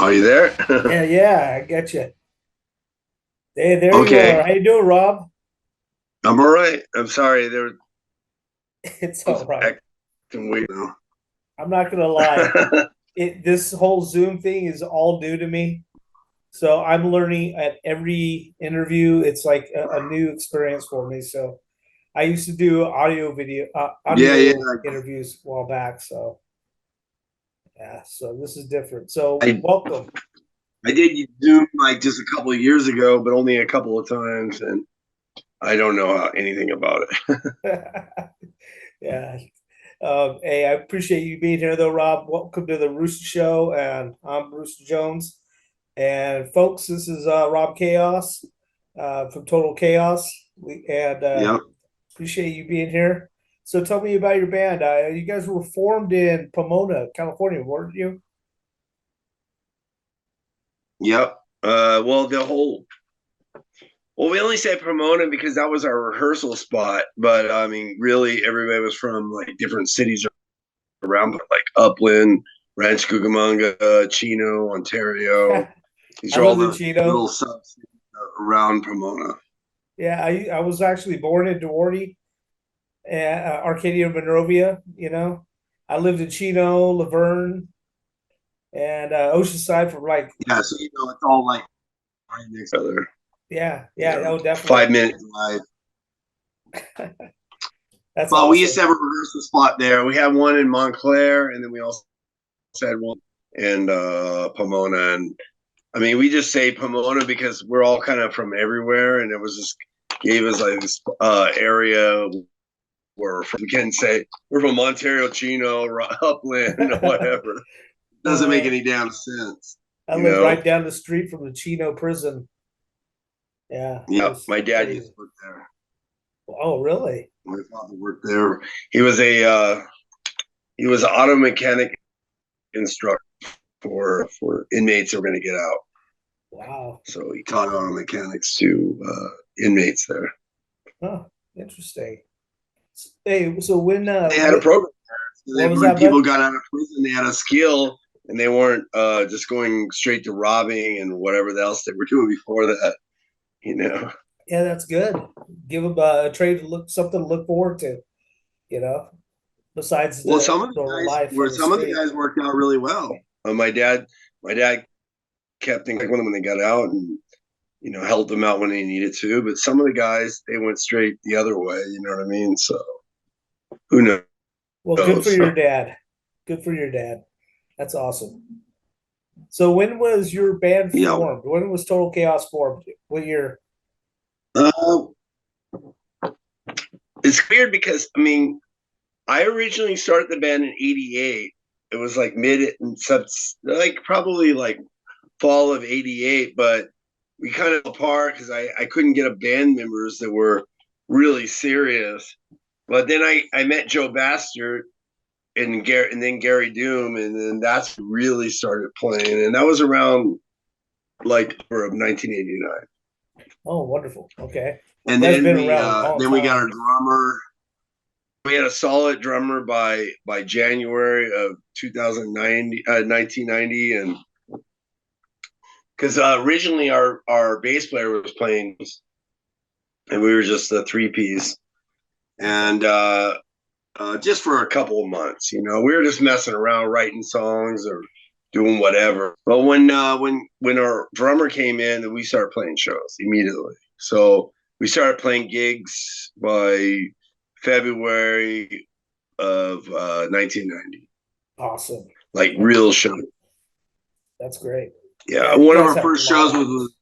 Are you there? Yeah, I get you. Hey, there you Okay, are. How you doing, Rob? I'm all right. I'm sorry. They're It's all both right. acting weird now. I'm not gonna lie. This whole Zoom thing is all new to me. So I'm learning at every interview. It's like a new experience for me. So I used to do Yeah, yeah. audio interviews a while back. So yeah, so this is different. So I welcome. I did Zoom like just a couple of years ago, but only a couple of times, and I don't know anything about it. Yeah. Hey, I appreciate you being here, though, Rob. Welcome to the Rooster Show, and I'm Rooster Jones. And folks, this is Rob Chaos from Total Chaos. We Yep. appreciate you being here. So tell me about your band. You guys were formed in Pomona, California, weren't you? Yep. Well, we only say Pomona because that was our rehearsal spot, but I mean, really, everybody was from like different cities around, like Upland, Ranch Cucamonga, Chino, Ontario. These I are all lived in the little Chino. subs around Pomona. Yeah, I was actually born in Duarte, Arcadia, Monrovia. I lived in Chino, Laverne, and Oceanside for like Yeah, so it's all like right next to each other. yeah, yeah, oh, definitely. 5 minute drive. That's But we used awesome. to have a rehearsal spot there. We had one in Montclair, and then we also had one in Pomona. And I mean, we just say Pomona because we're all kind of from everywhere, and it was just gave us like this area where we can say we're from Ontario, Chino, Upland, or whatever. Oh Doesn't make man, any damn sense, I you lived know. right down the street from the Chino prison. Yeah, it Yeah, was my dad used crazy. to work there. Oh, really? My father worked there. He was a he was an auto mechanic instructor for inmates who were going to get out. Wow. So he taught auto mechanics to inmates there. Huh. Interesting. Hey, so They had a program. So what was when that, people bud? got out of prison, they had a skill, and they weren't just going straight to robbing and whatever else they were doing before that. You know. Yeah, that's good. Give them a trade to look something to look forward to. You know. besides Well, the some of the normal guys life were on the some of the street. guys worked out really well. My dad kept in contact with them when they got out, and helped them out when they needed to. But some of the guys, they went straight the other way. You know what I mean? So who Well, good for knows? your dad. Good for your dad. That's awesome. So when was your band Yeah. formed? When was Total Chaos formed? What year? Uh, it's weird because I originally started the band in '88. It was like mid and sub, like probably like fall of '88, but we kind of apart because I couldn't get a band members that were really serious. But then I met Joe Bastard and then Gary Doom, and then that's really started playing, and that was around like for 1989. Oh, wonderful. Okay. And You guys then been we around a long then we got time. our drummer. We had a solid drummer by January of 1990, and because originally our bass player was playing, and we were just a three piece, Okay. and just for a couple of months, we were just messing around, writing songs or doing whatever. But when our drummer came in, then we started playing shows immediately. So we started playing gigs by February of 1990, Awesome. like That's real shows. that's great. Yeah, Yeah, you one of guys our have a first lot shows of was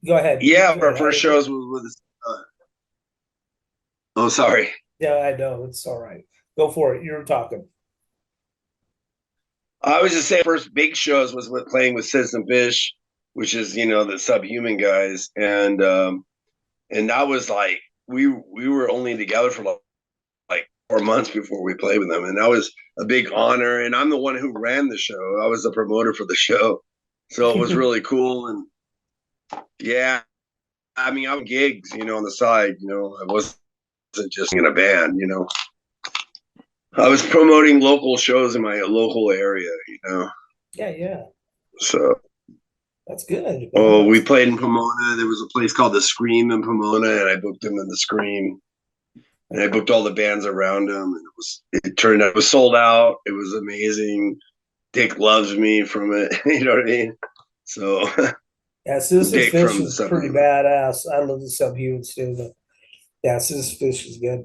go ahead. yeah, Go our ahead. first shows was with. Oh, sorry. Yeah, I know. It's all right. Go for it. You're talking. I was just saying, first big shows was with playing with Citizen Fish, which is the Subhuman guys, and that was like we were only together for like 4 months before we played with them, and that was a big honor. And I'm the one who ran the show. I was the promoter for the show, so it was really cool. And yeah, I'm gigs, on the side. I wasn't just in a band. I was promoting local shows in my local area. Yeah, yeah. So. That's good, man. Oh, we That's played in Pomona. There was a place called the Scream in Pomona, and I booked them in the Scream. And I booked all the bands around them, and it turned out it was sold out. It was amazing. Dick loves me from it. You know what I mean? So yeah, Citizen Dick Fish from is pretty Subhuman. badass. I love the Subhumans too, but yeah, Citizen Fish is good.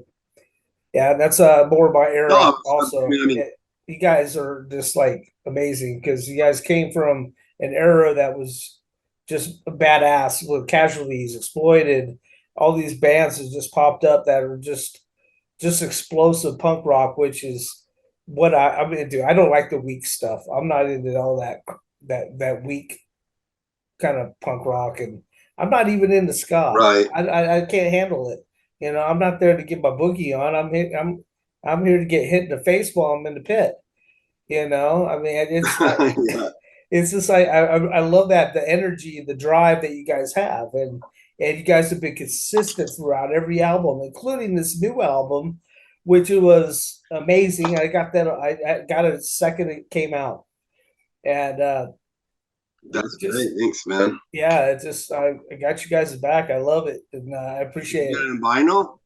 Yeah, that's more my era Oh, also. Yeah, you guys are just like amazing because you guys came from an era that was just badass with Casualties, Exploited, all these bands have just popped up that are just explosive punk rock, which is what I'm into. I don't like the weak stuff. I'm not into all that weak kind of punk rock, and I'm not even into ska. right. I can't handle it. I'm not there to get my boogie on. I'm here to get hit in the face while I'm in the pit. I mean, Yeah. it's just like I love that the energy, the drive that you guys have, and you guys have been consistent throughout every album, including this new album, which was amazing. I got it the second it came out, and That's great. just Thanks, man. yeah, it's just I got you guys back. I love it, and I Did appreciate you get it. it in vinyl?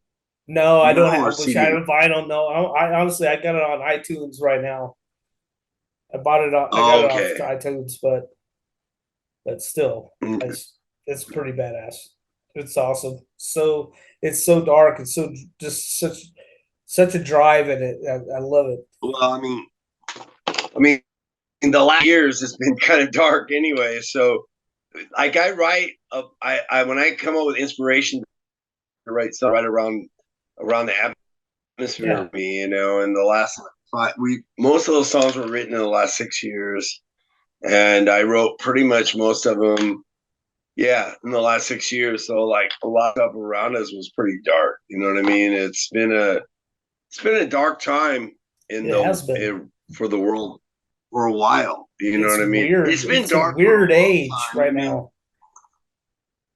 No, I don't Vinyl have. or I wish I had CD? a vinyl. No, I honestly I got it on iTunes right now. I bought it. I got it off Okay. iTunes, but still, Okay. it's pretty badass. It's awesome. So it's so dark. It's so just such a drive in it. I love it. Well, I mean, in the last years, it's been kind of dark anyway. So, like, I write, I when I come up with inspiration to write stuff right around the atmosphere Yeah, of me, and the last we most of those songs were written in the last 6 years, and I wrote pretty much most of them, yeah, in the last 6 years. So like a lot of stuff around us was pretty dark. You know what I mean? It's been a dark time in it has been. for the world for a while. You know It's what I mean? weird. It's been It's a dark for a weird long age time. right now.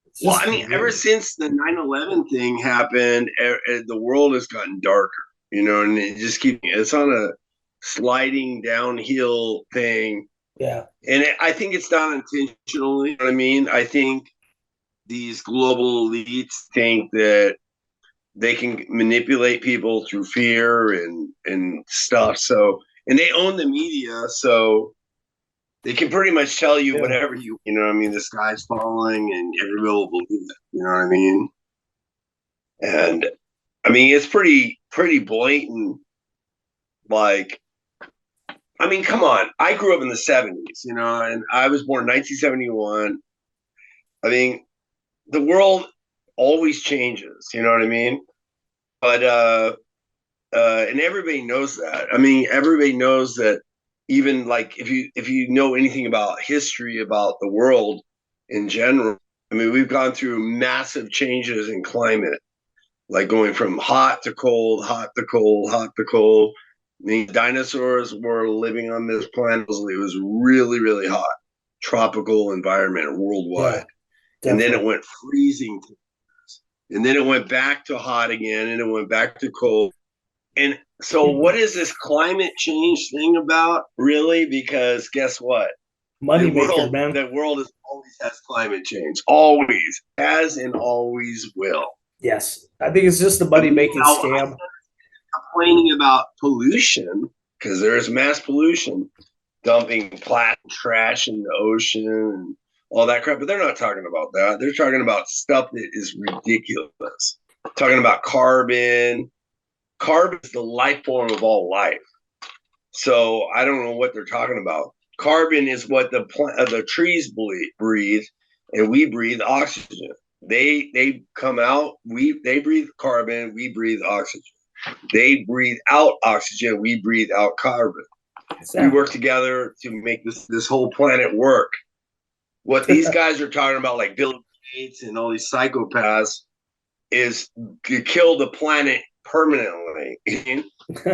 It's Well, just ever weird. since the 9/11 thing happened, the world has gotten darker, and it just it's on a sliding downhill thing. Yeah, And I think it's not intentionally. You know what I mean? I think these global elites think that they can manipulate people through fear and stuff. So, and they own the media, so they can pretty much tell you Yeah. whatever you know what I mean, the sky's falling and everybody will believe it. You know what I mean? And I mean, it's pretty blatant. Like, I mean, come on. I grew up in the 70s, you know, and I was born in 1971. I mean, the world always changes, you know what I mean? But and everybody knows that. I mean, everybody knows that. Even like if you know anything about history about the world in general, I mean, we've gone through massive changes in climate, like going from hot to cold, hot to cold, hot to cold. I mean, dinosaurs were living on this planet. It was really, really hot, tropical environment Yeah, worldwide, and then it definitely. went freezing, and then it went back to hot again, and it went back to cold. And so, what is this climate change thing about, really? Because guess what? The Moneymaker, world, man. the world is always has climate change, always has and always will. Yes. I think it's just the And money making meanwhile, scam. complaining about pollution because there's mass pollution, dumping plastic trash in the ocean and all that crap. But they're not talking about that. They're talking about stuff that is ridiculous. Talking about carbon. Carbon is the life form of all life. So I don't know what they're talking about. Carbon is what the trees breathe, and we breathe oxygen. They come out. They breathe carbon. We breathe oxygen. They breathe out oxygen. We breathe out carbon. We Exactly. work together to make this whole planet work. What these guys are talking about, like Bill Gates and all these psychopaths, is to kill the planet permanently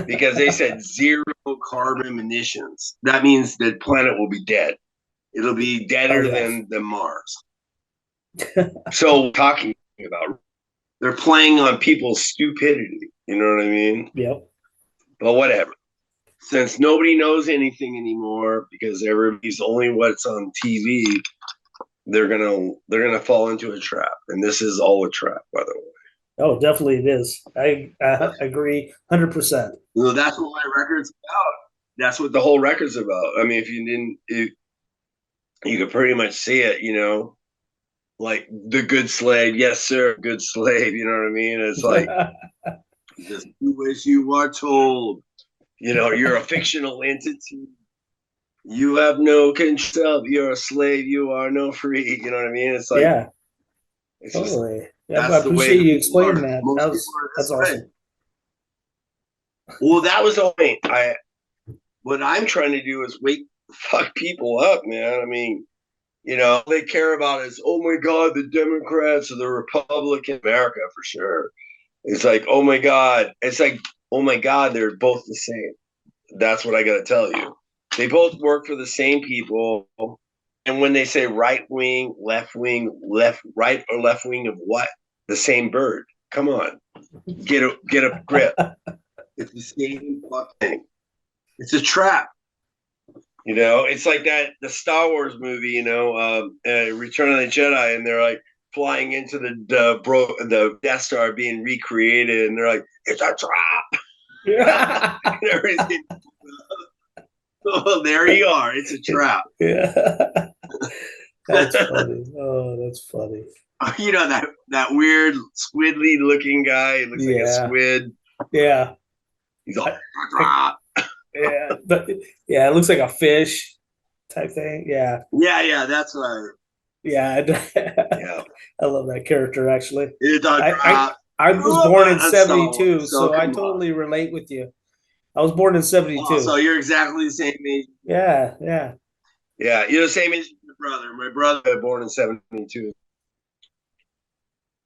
because they said zero carbon emissions. That means the planet will be dead. It'll be Oh deader yes. than Mars. So talking about they're playing on people's stupidity. You know what I mean? Yep. But whatever. Since nobody knows anything anymore because everybody's only what's on TV, they're gonna fall into a trap, and this is all a trap, by the way. Oh, definitely it is. I agree 100%. You know, that's what my record's about. That's what the whole record's about. I mean, if you didn't, you could pretty much see it. You know, like the good slave, yes sir, good slave. You know what I mean? It's like just do as you are told. You know, you're a fictional entity. You have no control. You're a slave. You are no free. You know what I mean? It's like Yeah, it's just totally. Yeah, but I that's the way appreciate the you people explaining are. that. Most people are That's this way. awesome. Well, that was the point. What I'm trying to do is wake fuck people up, man. I mean, you know, all they care about is, oh my God, the Democrats or the Republican America for sure. It's like, oh my God. It's like, oh my God, they're both the same. That's what I got to tell you. They both work for the same people. And when they say right wing, right or left wing of what? The same bird. Come on, get a grip. It's the same thing. It's a trap. You know, it's like that the Star Wars movie. You know, Return of the Jedi, and they're like flying into the Death Star being recreated, and they're like, it's a trap. Yeah. And everything. Oh, there you are. It's a trap. Yeah. That's funny. Oh, that's funny. You know that weird squidly looking guy. It looks like a Yeah. squid. Yeah. He's all I, yeah. But yeah, it looks like a fish type thing. Yeah. yeah. That's right. Yeah. Yeah, I love that character actually. it's a I, I drop. I was born in On Star Wars, 72, so so I come on. totally relate with you. I was born in Oh, 72. so you're exactly the same age. Yeah, yeah. Yeah, you're the same age as your brother. My brother was born in '72.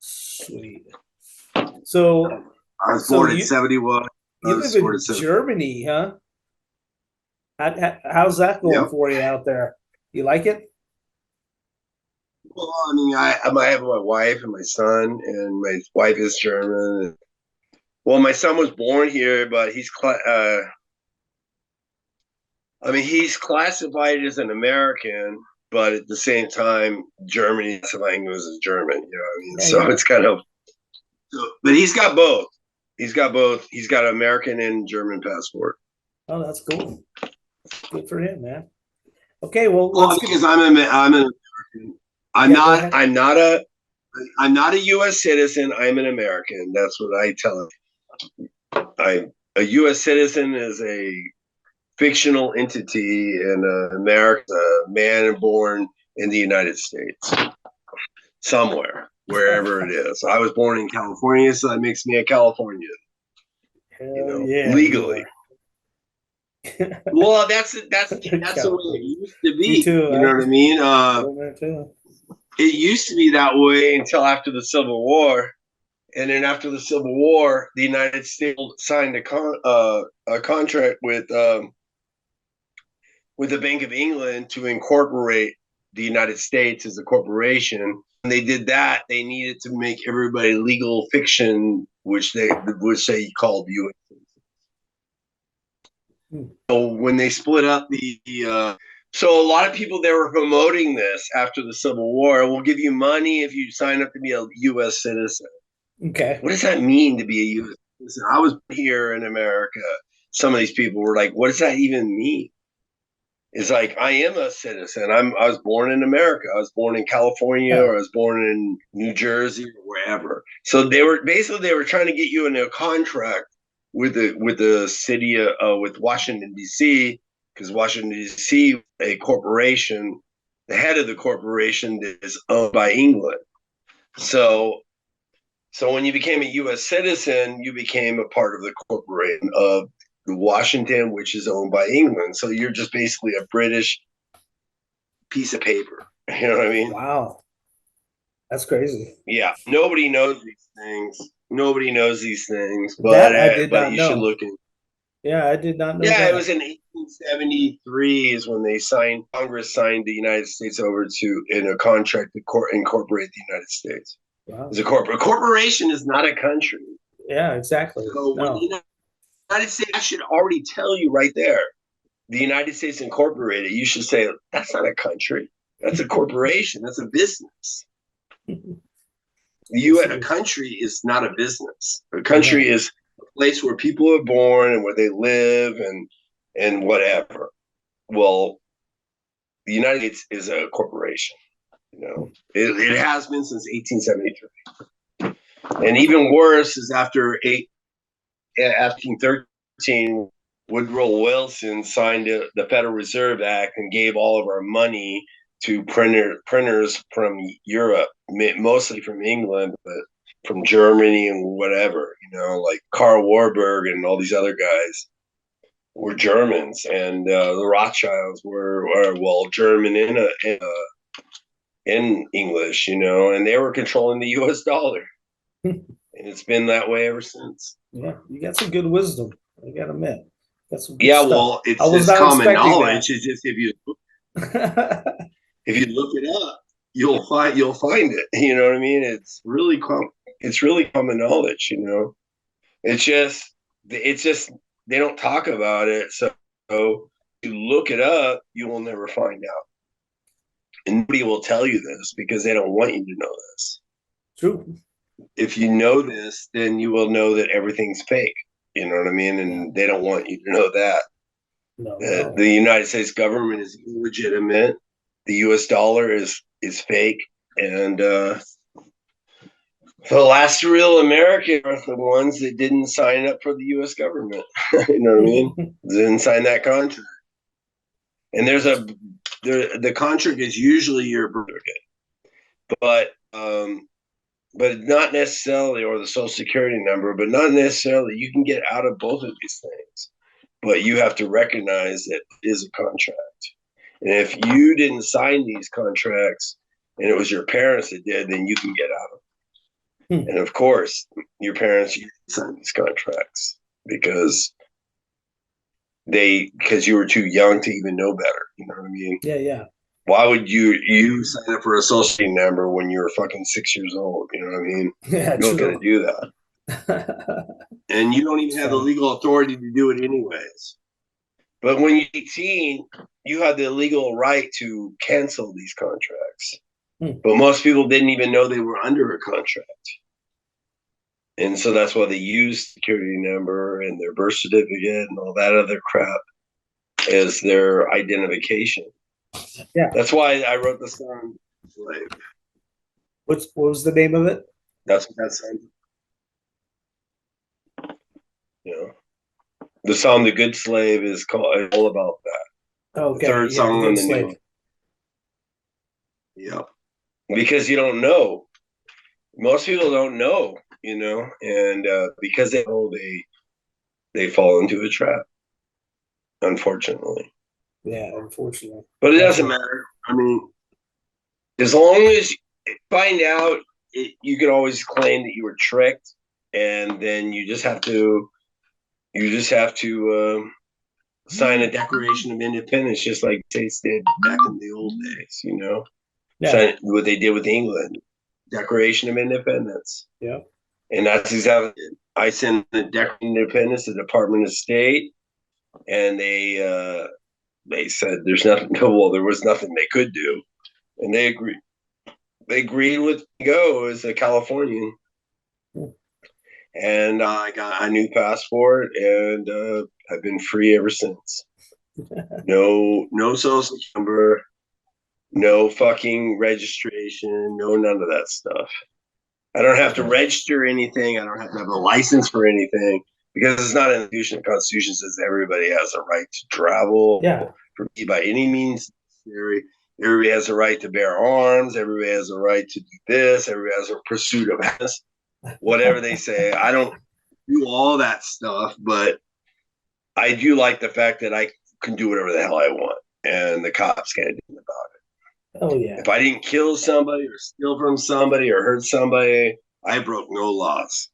Sweet. So I was so born in you '71. I you live was born in in '70. Germany, huh? How's that going Yep. for you out there? You like it? Well, I mean, I have my wife and my son, and my wife is German. Well, my son was born here, but I mean, he's classified as an American, but at the same time, Germany classifying him as a German. You know what I mean? Yeah, So yeah. it's kind of So, but he's got both. He's got both. He's got an American and German passport. Oh, that's cool. Good for him, man. Okay, well, Well, let's get. because I'm an American. I'm Yeah, go not. ahead. I'm not a. I'm not a U.S. citizen. I'm an American. That's what I tell him. I a U.S. citizen is a fictional entity, and America, a man born in the United States, somewhere, wherever it is. I was born in California, so that makes me a Californian. Hell yeah, you Legally. are. Well, that's the way it California. used to Me be. too. You know what I mean? Born there too. It used to be that way until after the Civil War, and then after the Civil War, the United States signed a contract with the Bank of England to incorporate the United States as a corporation. When they did that, they needed to make everybody legal fiction, which they would say called U.S. Hmm. So when they split up so a lot of people, they were promoting this after the Civil War. We'll give you money if you sign up to be a U.S. citizen. Okay. What does that mean to be a U.S. citizen? I was here in America. Some of these people were like, "What does that even mean?" It's like I am a citizen. I was born in America. I was born in California, Yeah. or I was born in New Jersey, or wherever. So they were trying to get you in a contract with the city with Washington D.C., because Washington D.C., a corporation, the head of the corporation is owned by England. So when you became a U.S. citizen, you became a part of the corporation of Washington, which is owned by England. So you're just basically a British piece of paper. You know what I mean? Wow. That's crazy. Yeah. Nobody knows these things. Nobody knows these things, That I did but not you should know. look in. Yeah, I did not know Yeah, it that. was in 1873 is when Congress signed the United States over to in a contract to incorporate the United States. As Wow. a corporation is not a country. Yeah, exactly. So when No. the United States, I should already tell you right there, the United States Incorporated, you should say, that's not a country. That's a corporation. That's a business. Yes, it A is. country is not a business. A country No. is a place where people are born and where they live and whatever. Well, the United States is a corporation. It has been since 1873, and even worse is after 1813, Woodrow Wilson signed the Federal Reserve Act and gave all of our money to printers from Europe, mostly from England, but from Germany and whatever, like Karl Warburg and all these other guys were Germans, and the Rothschilds were well German in English, and they were controlling the U.S. dollar, and it's been that way ever since. Yeah, you got some good wisdom. I gotta admit, that's some good Yeah, stuff. well, I it's was just not common expecting that. knowledge. It's just if you look it up, you'll find it. You know what I mean? It's really common knowledge. It's just they don't talk about it. So you look it up, you will never find out, and nobody will tell you this because they don't want you to know this. True. If you know this, then you will know that everything's fake. You know what I mean? Yeah. And they don't want you to know that. No, The no. United States government is illegitimate. The U.S. dollar is fake, and the last real Americans are the ones that didn't sign up for the U.S. government. You know what I mean? Didn't sign that contract. And the contract is usually your birth certificate, but not necessarily, or the social security number, but not necessarily. You can get out of both of these things, but you have to recognize that it is a contract. And if you didn't sign these contracts and it was your parents that did, then you can get out of it. And of course, your parents you signed these contracts because you were too young to even know better. You know what I mean? Yeah, yeah. Why would you sign up for a social security number when you were fucking 6 years old? You know what I mean? Yeah, You're not true. gonna do that. And you don't even It's have the funny. legal authority to do it anyways. But when you're 18, you have the legal right to cancel these contracts. Hmm. But most people didn't even know they were under a contract. And so that's why they use security number and their birth certificate and all that other crap as their identification. Yeah. That's why I wrote the song Slave. What was the name of it? That's what that song, you know. The song "The Good Slave" is called all about that. The Okay, third yeah, The song on Good the Slave. new, yeah. Because you don't know. Most people don't know, and because they know, they fall into a trap, unfortunately. Yeah, unfortunately. But it doesn't Definitely. matter. I mean, as long as you find out, you can always claim that you were tricked, and then you just have to sign a Declaration of Independence, just like states did back in the old days. Yeah, Sign what they did with England, Declaration of Independence, yeah. and that's exactly. I sent the Declaration of Independence to the Department of State, and they said there's nothing. Well, there was nothing they could do, and they agreed. They agreed with go as a Californian, and I got a new passport, and I've been free ever since. No social number, no fucking registration, no none of that stuff. I don't have to register anything. I don't have to have a license for anything because it's not in the Constitution. The Constitution says everybody has a right to travel Yeah. by any means necessary. Everybody has a right to bear arms. Everybody has a right to do this. Everybody has a pursuit of happiness. Whatever they say, I don't do all that stuff, but I do like the fact that I can do whatever the hell I want, and the cops can't do anything about it. Oh yeah. If I didn't kill somebody or steal from somebody or hurt somebody, I broke no laws.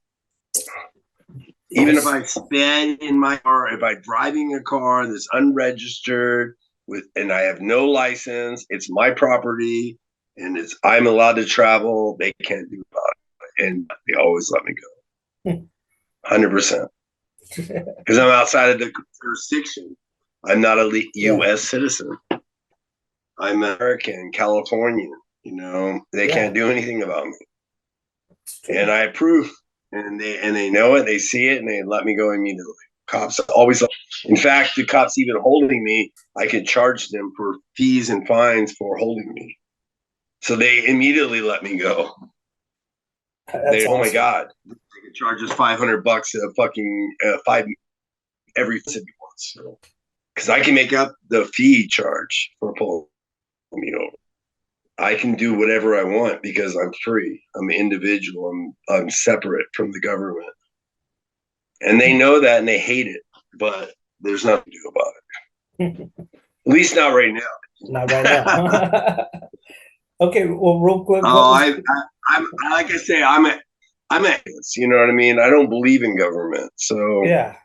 Even if I sped in my car, if I'm driving a car that's unregistered and I have no license, it's my property and I'm allowed to travel, they can't do about it. And they always let me go. 100%. Because I'm outside of the jurisdiction. I'm not a US citizen. I'm American, Californian. They can't do anything about me. And I approve. And they know it, they see it, and they let me go immediately. Cops always, in fact, the cops even holding me, I could charge them for fees and fines for holding me. So they immediately let me go. That's Oh my awesome. God, they could charge us $500 a fucking five every once, because I can make up the fee charge for pulling me over. I can do whatever I want because I'm free. I'm an individual. I'm separate from the government. And they know that and they hate it, but there's nothing to do about it. At least not right now. Not right now. Okay, well, real quick. I'm like I say, I'm you know what I mean? I don't believe in government. So Yeah.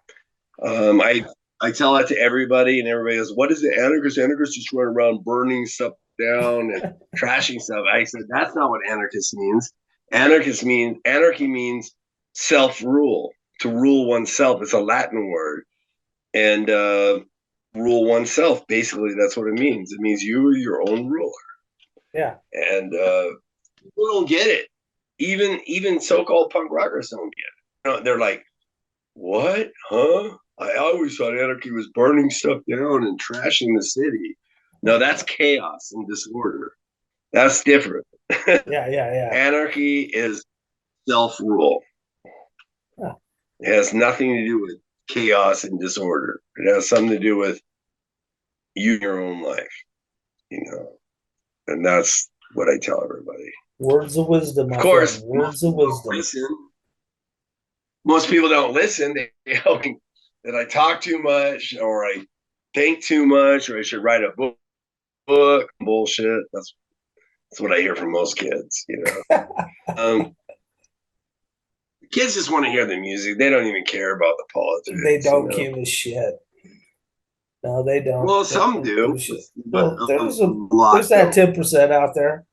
I tell that to everybody, and everybody goes, "What is it, anarchist? Anarchists just run around burning stuff down and trashing stuff." I said, "That's not what anarchist means. Anarchy means self-rule, to rule oneself. It's a Latin word, and rule oneself. Basically, that's what it means. It means you are your own ruler." Yeah. And people don't get it. Even so-called punk rockers don't get it. They're like, "What? Huh? I always thought anarchy was burning stuff down and trashing the city." No, that's chaos and disorder. That's different. Yeah. Anarchy is self-rule. Yeah. It has nothing to do with chaos and disorder. It has something to do with you in your own life, and that's what I tell everybody. Words of wisdom, my Of course, friend. Words of wisdom. Most people don't listen. They think that I talk too much, or I think too much, or I should write a book. Bullshit. That's what I hear from most kids. Kids just want to hear the music. They don't even care about the politics. They don't give a shit. No, they don't. Well, some do, but Well, a lot there's that don't. 10% out there.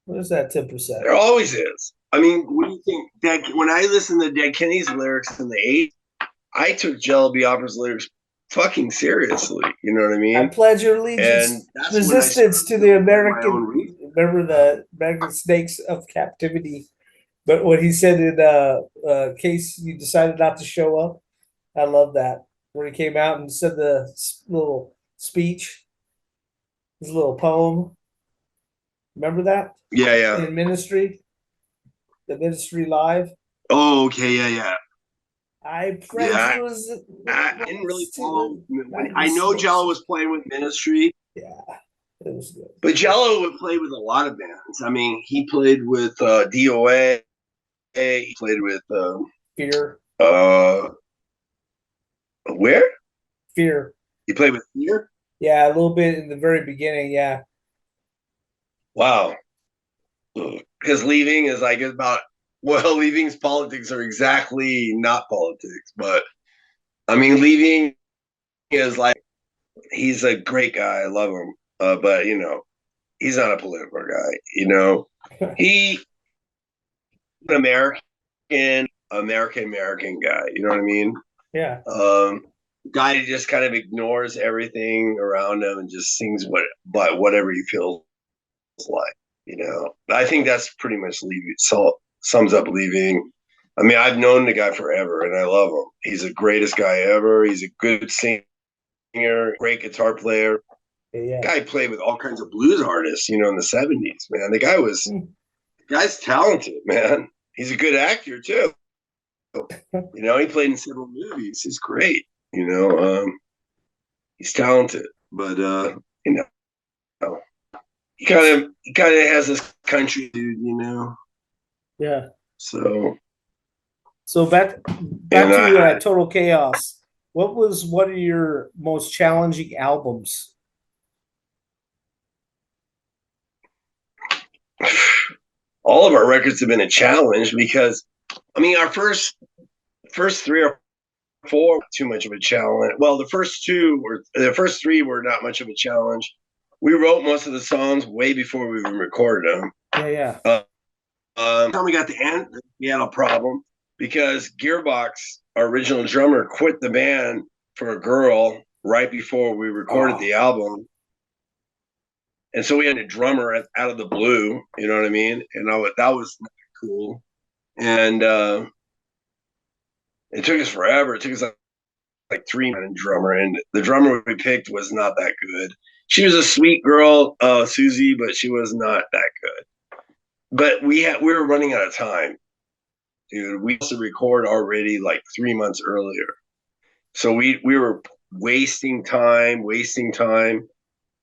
There's that 10%. There always is. I mean, what do you think? When I listened to Dead Kenny's lyrics in the '80s, I took Jello Biafra's lyrics fucking seriously. You know what I mean? I pledge your allegiance, And that's resistance to the American. Remember the American snakes of captivity. But what he said in case you decided not to show up, I love that. Where he came out and said the little speech, his little poem. Remember that Yeah, yeah. in Ministry, the Ministry Live. Oh, okay, yeah, yeah, I yeah. prejudice I didn't really follow when I know 96. Jello was playing with Ministry, Yeah, it was good. but Jello would play with a lot of bands. I mean, he played with DOA. He played with Fear, uh where? fear. He played with Fear. Yeah, a little bit in the very beginning. Yeah, Wow, because Leaving is like about well, Leaving's politics are exactly not politics, but I mean, Leaving is like he's a great guy. I love him, but you know, he's not a political guy. You know, he an American guy. You know what I mean? yeah, Um, Guy who just kind of ignores everything around him and just sings but whatever he feels like. You know, I think that's pretty much leaving. So sums up Leaving. I mean, I've known the guy forever, and I love him. He's the greatest guy ever. He's a good singer, great guitar player. yeah. Guy played with all kinds of blues artists, you know, in the '70s. Man, the guy's talented, man. He's a good actor too. You know, he played in several movies. He's great. You know, he's talented, but you know, he kind of has this country dude. You know, Yeah. so So and back to Total Chaos. What was one of your most challenging albums? all of our records have been a challenge because I mean, our first three or four were too much of a challenge. Well, the first three were not much of a challenge. We wrote most of the songs way before we even recorded them. Yeah, yeah. Time we got the end, we had a problem because Gearbox, our original drummer, quit the band for a girl right before we recorded Oh, the album. And so we had a drummer out of the blue, you know what I mean? And that was cool. And it took us forever. It took us like 3 minute drummer, and the drummer we picked was not that good. She was a sweet girl, Susie, but she was not that good. But we were running out of time, dude. We used to record already like 3 months earlier, so we were wasting time,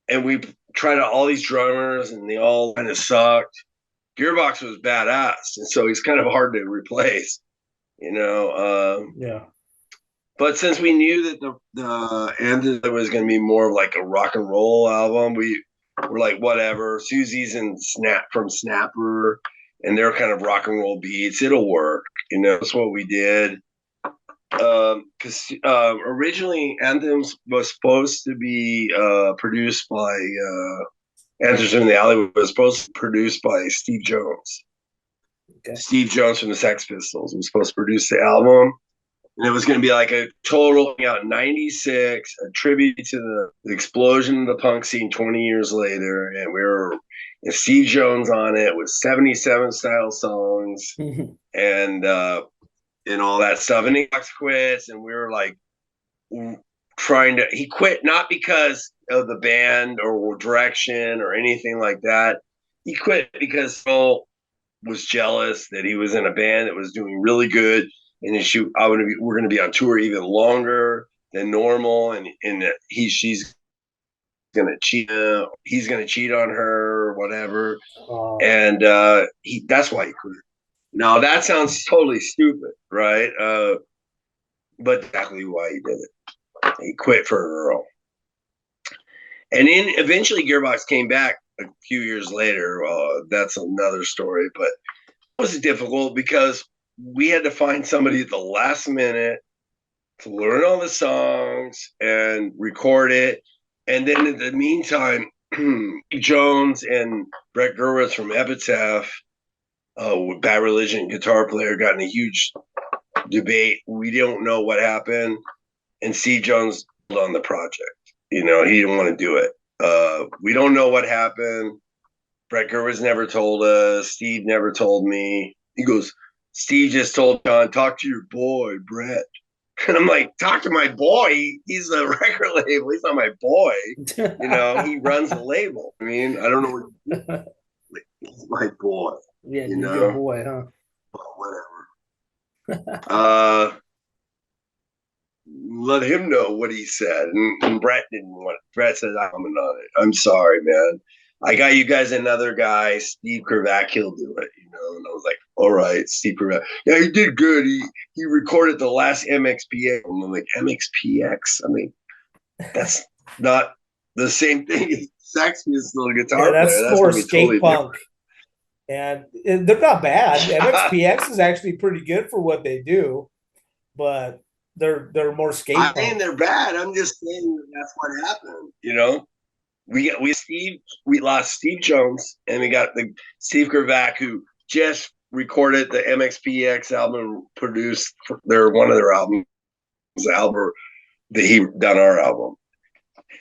and we tried out all these drummers, and they all kind of sucked. Gearbox was badass, and so he's kind of hard to replace, you know. yeah. But since we knew that the anthem was going to be more of like a rock and roll album, we were like, whatever. Susie's and Snapper, and they're kind of rock and roll beats. It'll work, you know. That's what we did. Because originally Anthems was supposed to be produced by Anthems in the Alley was supposed to be produced by Steve Jones. Okay. Steve Jones from the Sex Pistols was supposed to produce the album, and it was going to be like a total out in '96, a tribute to the explosion of the punk scene 20 years later. And we were and Steve Jones on it with 77 style songs and all that stuff. And he quits, and we were like trying to. He quit not because of the band or direction or anything like that. He quit because Phil was jealous that he was in a band that was doing really good, and we're going to be on tour even longer than normal, and she's going to cheat, he's going to cheat on her or whatever, and that's why he quit. Now that sounds totally stupid, right? But exactly why he did it. He quit for a girl, and then eventually Gearbox came back a few years later. That's another story, but was difficult because we had to find somebody at the last minute to learn all the songs and record it. And then in the meantime, Jones and Brett Gurwitz from Epitaph, Bad Religion guitar player, got in a huge debate. We don't know what happened. And Steve Jones on the project. You know, he didn't want to do it. We don't know what happened. Brett Gurwitz never told us. Steve never told me. He goes, Steve just told John, talk to your boy, Brett. And I'm like, talk to my boy. He's a record label. He's not my boy. He runs the label. I mean, I don't know what he's my boy, Yeah, you he's your know? boy, huh? Well, whatever. Uh let him know what he said. And Brett didn't want it. Brett said, I'm on it. I'm sorry, man. I got you guys another guy, Steve Kravac, he'll do it, And I was like, all right, Steve Kravac. Yeah, he did good. He recorded the last MXPX. I'm like, MXPX? I mean, that's not the same thing. Sax is still a Yeah, guitar player. that's That's more gonna be totally skate punk, and they're not bad. different. MXPX is actually pretty good for what they do, but they're more skate I mean, punk. they're bad. I'm just saying that's what happened. We lost Steve Jones and we got the Steve Kravac who just recorded the MXPX album, produced one of their albums, Albert, that he done our album.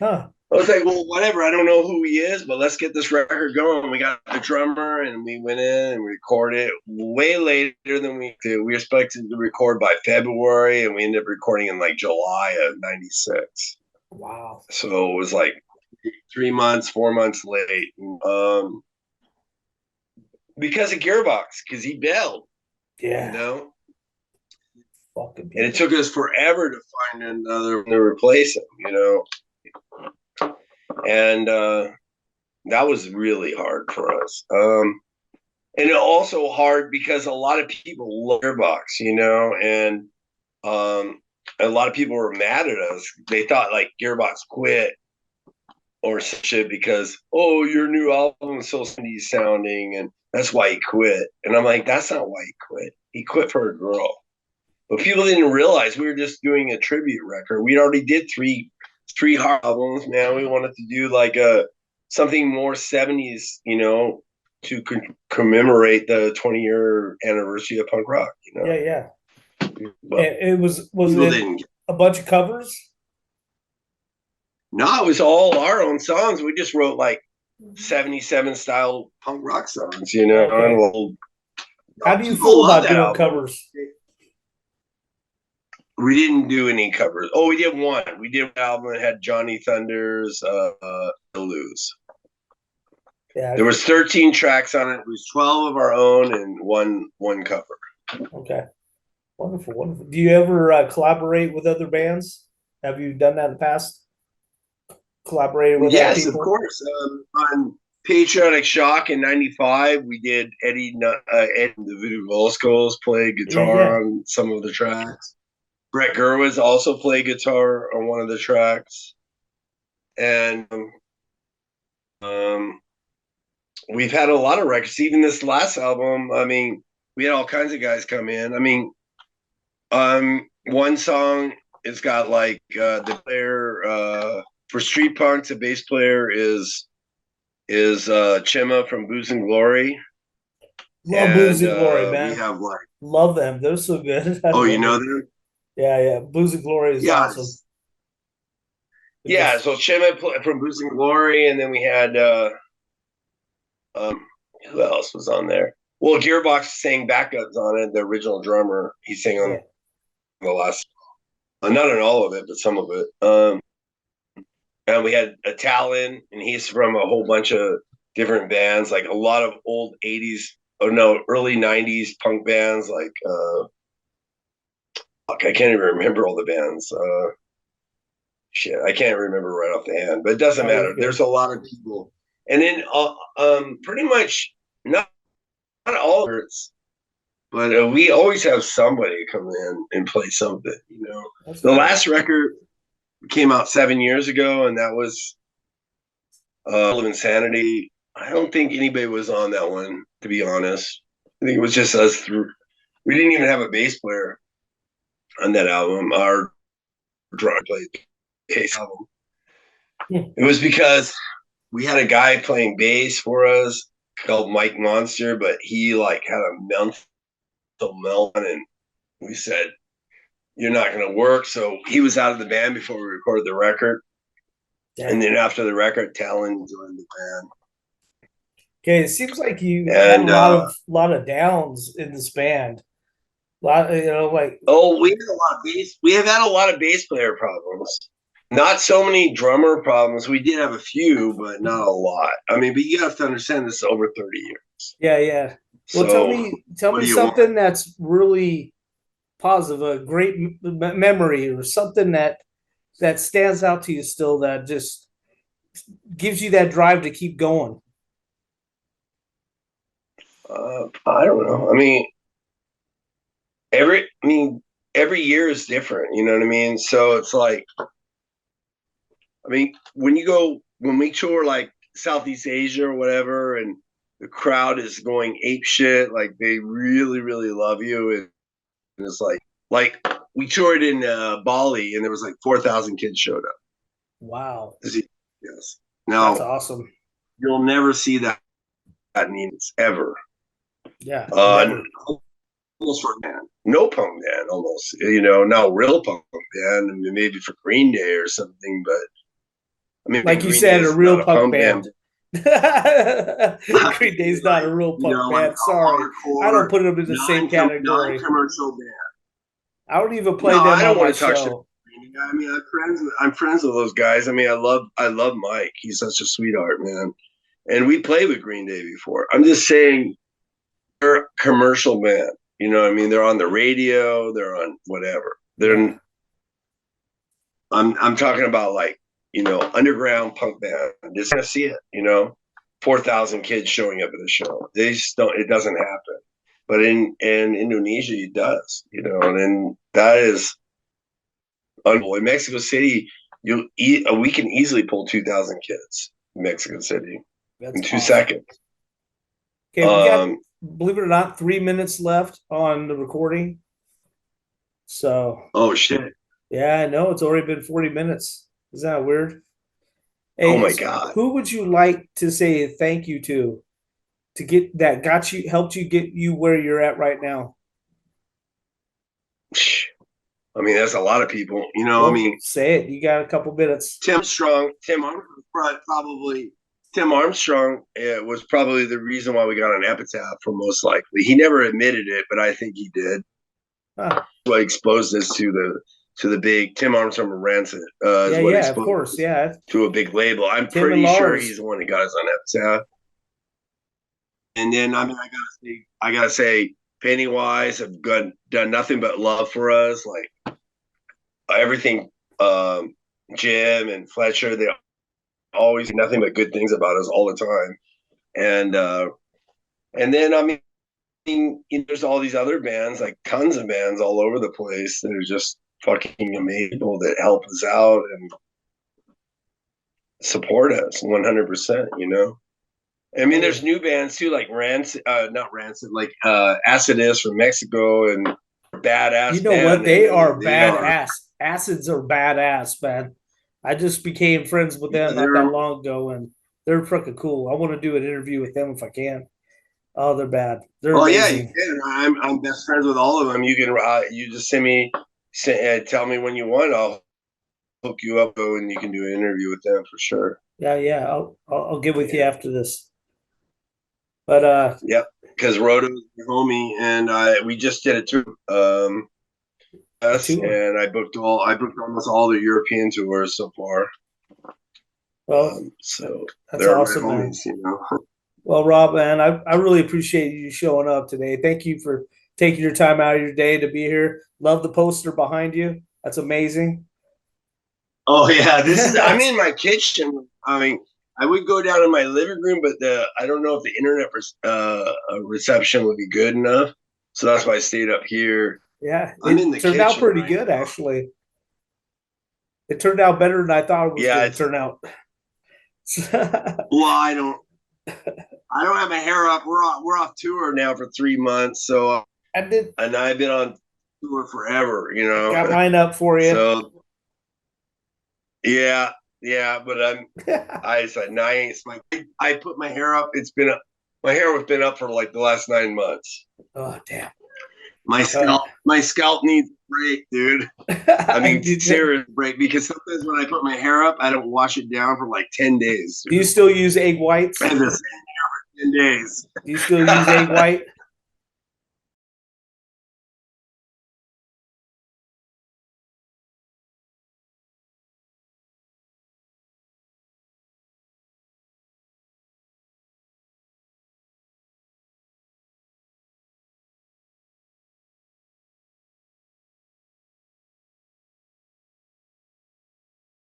Huh. I was like, well, whatever. I don't know who he is, but let's get this record going. We got the drummer, and we went in and recorded it way later than we did. We expected to record by February, and we ended up recording in like July of '96. Wow. So it was like 3 months, 4 months late. Because of Gearbox, because he bailed, you Yeah. know. Fucking And it people. took us forever to find another to replace him. And that was really hard for us. And also hard because a lot of people love Gearbox, and a lot of people were mad at us. They thought like Gearbox quit or shit because your new album is so 70s sounding and that's why he quit. And I'm like, that's not why he quit. He quit for a girl. But people didn't realize we were just doing a tribute record. We already did three hard albums, man. We wanted to do like something more 70s, to commemorate the 20-year anniversary of punk rock. Yeah, yeah. But And it was people it didn't. a bunch of covers? No, it was all our own songs. We just wrote like 77 style punk rock songs, and Okay. How do you feel people love about that doing album. covers? We didn't do any covers. Oh, we did one. We did an album that had Johnny Thunder's Lose. Yeah. There was 13 tracks on it. It was 12 of our own and one cover. Okay. Wonderful, wonderful. Do you ever collaborate with other bands? Have you done that in the past? Collaborated with other Yes, of people? course. On Patriotic Shock in '95, we did Eddie and the Voodoo Volscos play Yeah, guitar yeah. on some of the tracks. Brett Gerwitz also played guitar on one of the tracks. And um, we've had a lot of records. Even this last album, I mean, we had all kinds of guys come in. I mean, one song it's got like the player for Street Punks, the bass player is Chima from Booze and Glory, Love Blues and and Glory, we man. have like, Love them. They're so good. I oh, you love know them. them? Yeah, yeah. Blues and Glory is Yeah, awesome. It yeah. just So Chima from Booze and Glory, and then we had um, who else was on there? Well, Gearbox sang backups on it. The original drummer, he sang on yeah. the last, not on all of it, but some of it. And we had a Talon, and he's from a whole bunch of different bands, like a lot of old '80s, oh no, early '90s punk bands. Like, I can't even remember all the bands. Shit, I can't remember right off the hand, but it doesn't Oh, you're matter. good. There's a lot of people, and then pretty much not all of it, but we always have somebody come in and play something. That's The cool. last record came out 7 years ago, and that was of Insanity. I don't think anybody was on that one, to be honest. I think it was just us through. We didn't even have a bass player on that album. Our drummer played bass album. Hmm. It was because we had a guy playing bass for us called Mike Monster, but he like had a mental meltdown, and we said, "You're not going to work." So he was out of the band before we recorded the record, and Damn. then after the record, Talon joined the band. Okay, it seems like you had a And lot of downs in this band. A lot, like oh, we had a lot of bass. We have had a lot of bass player problems. Not so many drummer problems. We did have a few, but not a lot. I mean, but you have to understand this is over 30 years. yeah, yeah. Well, So tell what me do you want? something that's really positive, a great memory, or something that stands out to you still that just gives you that drive to keep going. I don't know. I mean, every year is different. You know what I mean? So it's like, I mean, when we tour like Southeast Asia or whatever, and the crowd is going ape shit, like they really, really love you, and it's like we toured in Bali, and there was like 4,000 kids showed up. Wow, Yes. that's Now awesome. you'll never see that needs ever. Yeah, Uh, never. almost for a band, no punk band, almost. You know, not real punk band. I mean, maybe for Green Day or something, but I mean, Like you Green Day said, a is real not a punk punk band. band. Green Day's not a Like, real you know, punk like band. Sorry, a I don't hardcore, put them in the same category. non-commercial band. I don't even play No, them I on don't my want to talk shit. show. I mean, I'm friends with those guys. I mean, I love Mike. He's such a sweetheart, man. And we played with Green Day before. I'm just saying they're a commercial band. You know what I mean? They're on the radio, they're on whatever. Yeah, I'm talking about like, you know, underground punk band. Just gonna see it, you know. 4,000 kids showing up at the show. They just don't it doesn't happen. But in Indonesia it does, you know, and then that is unbelievable. In Mexico City, we can easily pull 2,000 kids in Mexico City in that's two awesome. seconds. Okay, we got, Um, believe it or not, 3 minutes left on the recording. So oh shit. yeah, I know it's already been 40 minutes. Isn't that weird? Oh Hey, my God. who would you like to say thank you to get that got you helped you get you where you're at right now? I mean, that's a lot of people. You know, I Well, mean, say it. You got a couple minutes. Tim Armstrong was probably the reason why we got an epitaph for most likely. He never admitted it, but I think he did. Huh. What exposed us to the big Tim Armstrong from Rancid is Yeah, what yeah, of exposed course. us Yeah. to a big label. I'm Tim and pretty sure he's Lars. the one that got us on epitaph. And then I mean, I gotta say, Pennywise have done nothing but love for us. Like everything, Jim and Fletcher, they always nothing but good things about us all the time. And then I mean, you know, there's all these other bands, like tons of bands all over the place that are just fucking amazing that help us out and support us 100%. You know, I mean, Oh yeah. there's new bands too, like Rancid, not Rancid, like Acidus from Mexico, and You badass know band. what? I They mean, are they are. badass. Acids are badass, man. I just became friends with Yeah, them not that long ago, and they're freaking cool. I want to do an interview with them if I can. Oh, they're bad. They're Oh yeah, you amazing. can. I'm best friends with all of them. You can you just tell me when you want. I'll hook you up and you can do an interview with them for sure. Yeah, yeah. I'll get with you Yeah. after this. But Yep. Because Roto's my homie, and we just did it too. a Us tour. and I booked almost all the European tours so far. Well, So that's they're my awesome, man. homies, you know. Well, Rob, man, I really appreciate you showing up today. Thank you for taking your time out of your day to be here. Love the poster behind you. That's amazing. Oh yeah, this is. I'm in my kitchen. I mean, I would go down in my living room, but I don't know if the internet reception would be good enough. So that's why I stayed up here. Yeah, I'm in it the turned out kitchen pretty right good, now. actually. It turned out better than I thought it was Yeah, going to it's turn out. well, I don't have my hair up. We're off tour now for 3 months, so I did. and I've been on tour forever, you I know. got mine up for you. So yeah, yeah, but I said nice. I put my hair up. My hair has been up for like the last 9 months. Oh damn! My scalp needs a break, dude. I I mean, did. serious break because sometimes when I put my hair up, I don't wash it down for like 10 days, Do you dude. still use egg I whites? have this 10 days. Do you still use egg white?